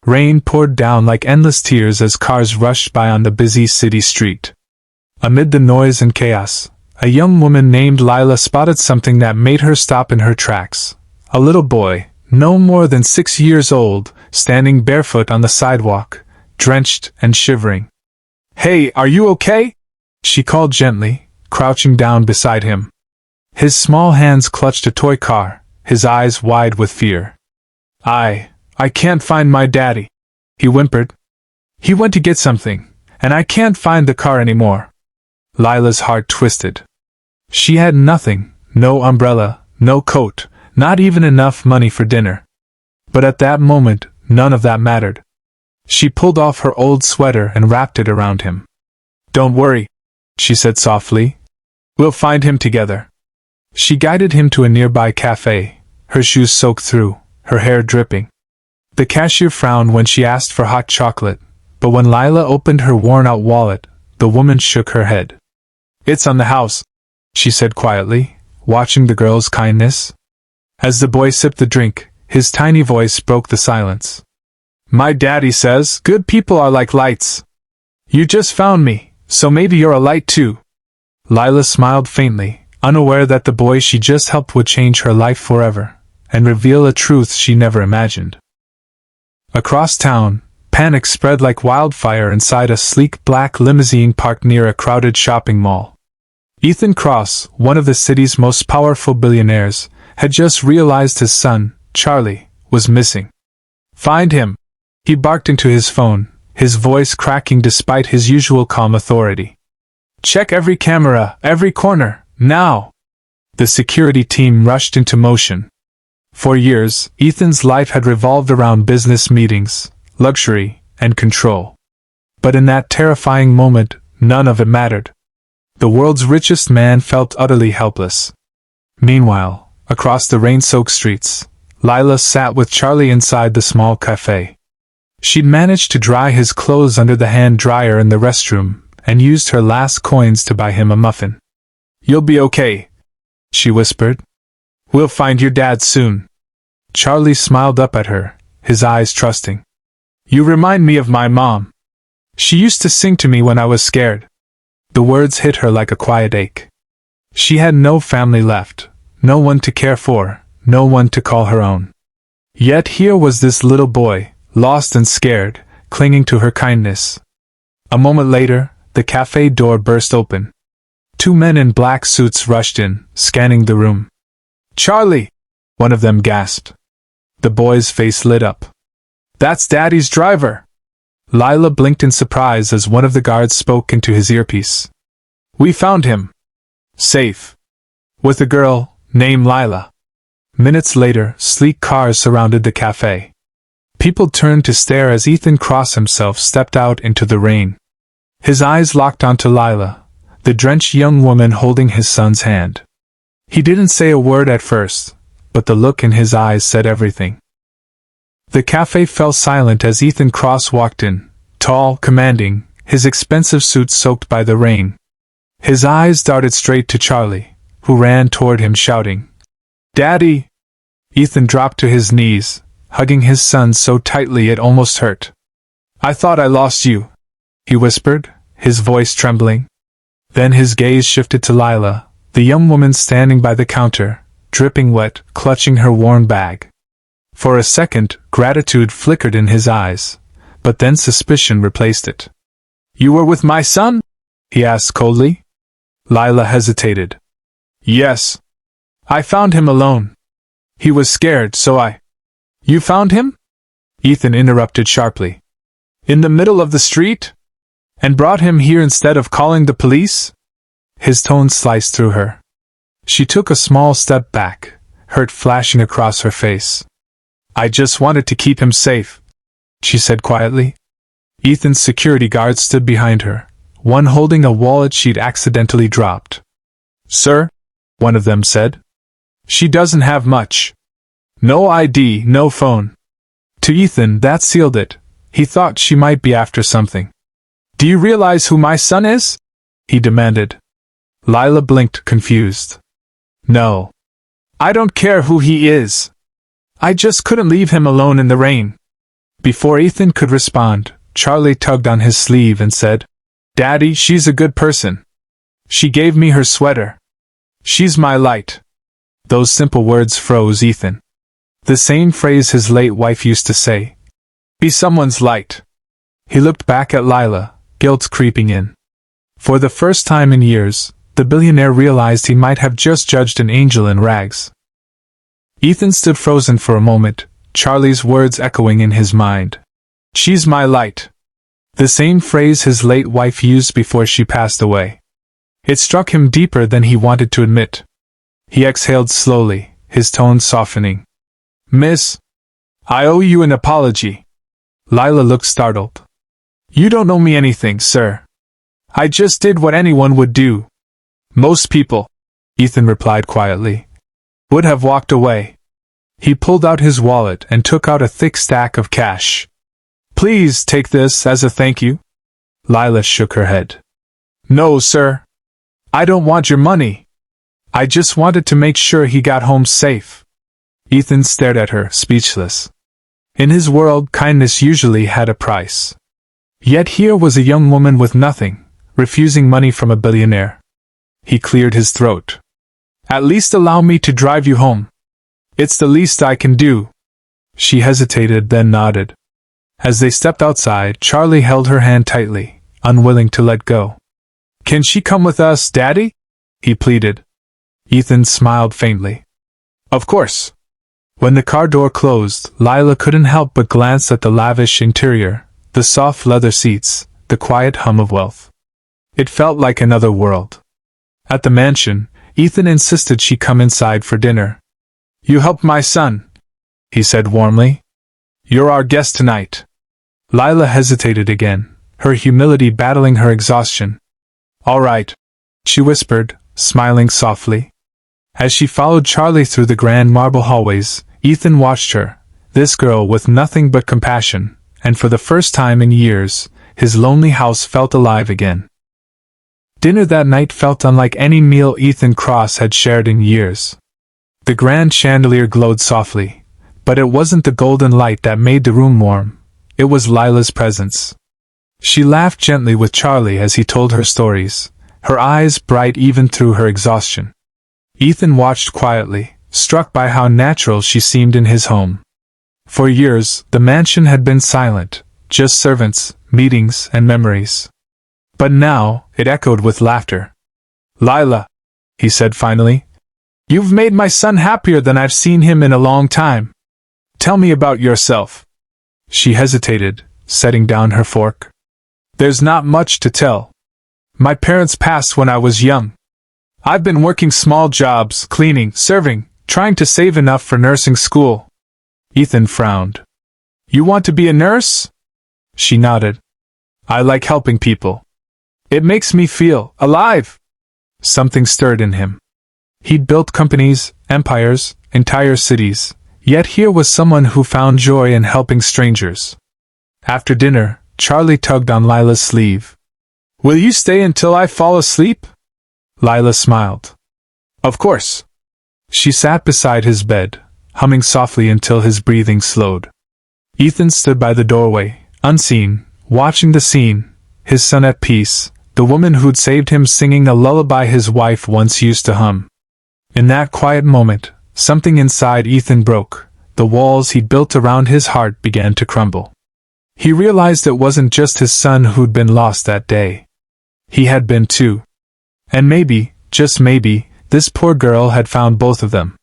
Rain poured down like endless tears as cars rushed by on the busy city street. Amid the noise and chaos, a young woman named Lila spotted something that made her stop in her tracks. A little boy, no more than 6 years old, standing barefoot on the sidewalk, drenched and shivering. "Hey, are you okay?" she called gently, crouching down beside him. His small hands clutched a toy car, his eyes wide with fear. I can't find my daddy," he whimpered. "He went to get something, and I can't find the car anymore." Lila's heart twisted. She had nothing, no umbrella, no coat, not even enough money for dinner. But at that moment, none of that mattered. She pulled off her old sweater and wrapped it around him. "Don't worry," she said softly. "We'll find him together." She guided him to a nearby cafe, her shoes soaked through, her hair dripping. The cashier frowned when she asked for hot chocolate, but when Lila opened her worn-out wallet, the woman shook her head. "It's on the house," she said quietly, watching the girl's kindness. As the boy sipped the drink, his tiny voice broke the silence. "My daddy says good people are like lights. You just found me, so maybe you're a light too." Lila smiled faintly, unaware that the boy she just helped would change her life forever, and reveal a truth she never imagined. Across town, panic spread like wildfire inside a sleek black limousine parked near a crowded shopping mall. Ethan Cross, one of the city's most powerful billionaires, had just realized his son, Charlie, was missing. "Find him!" he barked into his phone, his voice cracking despite his usual calm authority. "Check every camera, every corner, now!" The security team rushed into motion. For years, Ethan's life had revolved around business meetings, luxury, and control. But in that terrifying moment, none of it mattered. The world's richest man felt utterly helpless. Meanwhile, across the rain-soaked streets, Lila sat with Charlie inside the small cafe. She'd managed to dry his clothes under the hand dryer in the restroom, and used her last coins to buy him a muffin. "You'll be okay," she whispered. "We'll find your dad soon." Charlie smiled up at her, his eyes trusting. "You remind me of my mom. She used to sing to me when I was scared." The words hit her like a quiet ache. She had no family left, no one to care for, no one to call her own. Yet here was this little boy, lost and scared, clinging to her kindness. A moment later, the cafe door burst open. 2 men in black suits rushed in, scanning the room. "Charlie!" one of them gasped. The boy's face lit up. "That's Daddy's driver!" Lila blinked in surprise as one of the guards spoke into his earpiece. "We found him. Safe. With a girl named Lila." Minutes later, sleek cars surrounded the cafe. People turned to stare as Ethan Cross himself stepped out into the rain. His eyes locked onto Lila, the drenched young woman holding his son's hand. He didn't say a word at first, but the look in his eyes said everything. The cafe fell silent as Ethan Cross walked in, tall, commanding, his expensive suit soaked by the rain. His eyes darted straight to Charlie, who ran toward him shouting, "Daddy!" Ethan dropped to his knees, hugging his son so tightly it almost hurt. "I thought I lost you," he whispered, his voice trembling. Then his gaze shifted to Lila, the young woman standing by the counter, dripping wet, clutching her worn bag. For a second, gratitude flickered in his eyes, but then suspicion replaced it. "You were with my son?" he asked coldly. Lila hesitated. "Yes. I found him alone. He was scared, so I—" "You found him?" Ethan interrupted sharply. "In the middle of the street? And brought him here instead of calling the police?" His tone sliced through her. She took a small step back, hurt flashing across her face. "I just wanted to keep him safe," she said quietly. Ethan's security guards stood behind her, one holding a wallet she'd accidentally dropped. "Sir," one of them said, "she doesn't have much. No ID, no phone." To Ethan, that sealed it. He thought she might be after something. "Do you realize who my son is?" he demanded. Lila blinked, confused. "No. I don't care who he is. I just couldn't leave him alone in the rain." Before Ethan could respond, Charlie tugged on his sleeve and said, "Daddy, she's a good person. She gave me her sweater. She's my light." Those simple words froze Ethan. The same phrase his late wife used to say. Be someone's light. He looked back at Lila, guilt creeping in. For the first time in years, the billionaire realized he might have just judged an angel in rags. Ethan stood frozen for a moment, Charlie's words echoing in his mind. She's my light. The same phrase his late wife used before she passed away. It struck him deeper than he wanted to admit. He exhaled slowly, his tone softening. Miss, I owe you an apology. Lila looked startled. You don't owe me anything, sir. I just did what anyone would do. Most people, Ethan replied quietly, would have walked away. He pulled out his wallet and took out a thick stack of cash. Please take this as a thank you. Lila shook her head. No, sir. I don't want your money. I just wanted to make sure he got home safe. Ethan stared at her, speechless. In his world, kindness usually had a price. Yet here was a young woman with nothing, refusing money from a billionaire. He cleared his throat. At least allow me to drive you home. It's the least I can do. She hesitated, then nodded. As they stepped outside, Charlie held her hand tightly, unwilling to let go. Can she come with us, Daddy? He pleaded. Ethan smiled faintly. Of course. When the car door closed, Lila couldn't help but glance at the lavish interior, the soft leather seats, the quiet hum of wealth. It felt like another world. At the mansion, Ethan insisted she come inside for dinner. You helped my son, he said warmly. You're our guest tonight. Lila hesitated again, her humility battling her exhaustion. All right, she whispered, smiling softly. As she followed Charlie through the grand marble hallways, Ethan watched her, this girl with nothing but compassion, and for the first time in years, his lonely house felt alive again. Dinner that night felt unlike any meal Ethan Cross had shared in years. The grand chandelier glowed softly, but it wasn't the golden light that made the room warm, it was Lila's presence. She laughed gently with Charlie as he told her stories, her eyes bright even through her exhaustion. Ethan watched quietly, struck by how natural she seemed in his home. For years, the mansion had been silent, just servants, meetings, and memories. But now, it echoed with laughter. Lila, he said finally, you've made my son happier than I've seen him in a long time. Tell me about yourself. She hesitated, setting down her fork. There's not much to tell. My parents passed when I was young. I've been working small jobs, cleaning, serving, trying to save enough for nursing school. Ethan frowned. You want to be a nurse? She nodded. I like helping people. It makes me feel alive. Something stirred in him. He'd built companies, empires, entire cities, yet here was someone who found joy in helping strangers. After dinner, Charlie tugged on Lila's sleeve. Will you stay until I fall asleep? Lila smiled. Of course. She sat beside his bed, humming softly until his breathing slowed. Ethan stood by the doorway, unseen, watching the scene, his son at peace, the woman who'd saved him singing a lullaby his wife once used to hum. In that quiet moment, something inside Ethan broke. The walls he'd built around his heart began to crumble. He realized it wasn't just his son who'd been lost that day. He had been too. And maybe, just maybe, this poor girl had found both of them.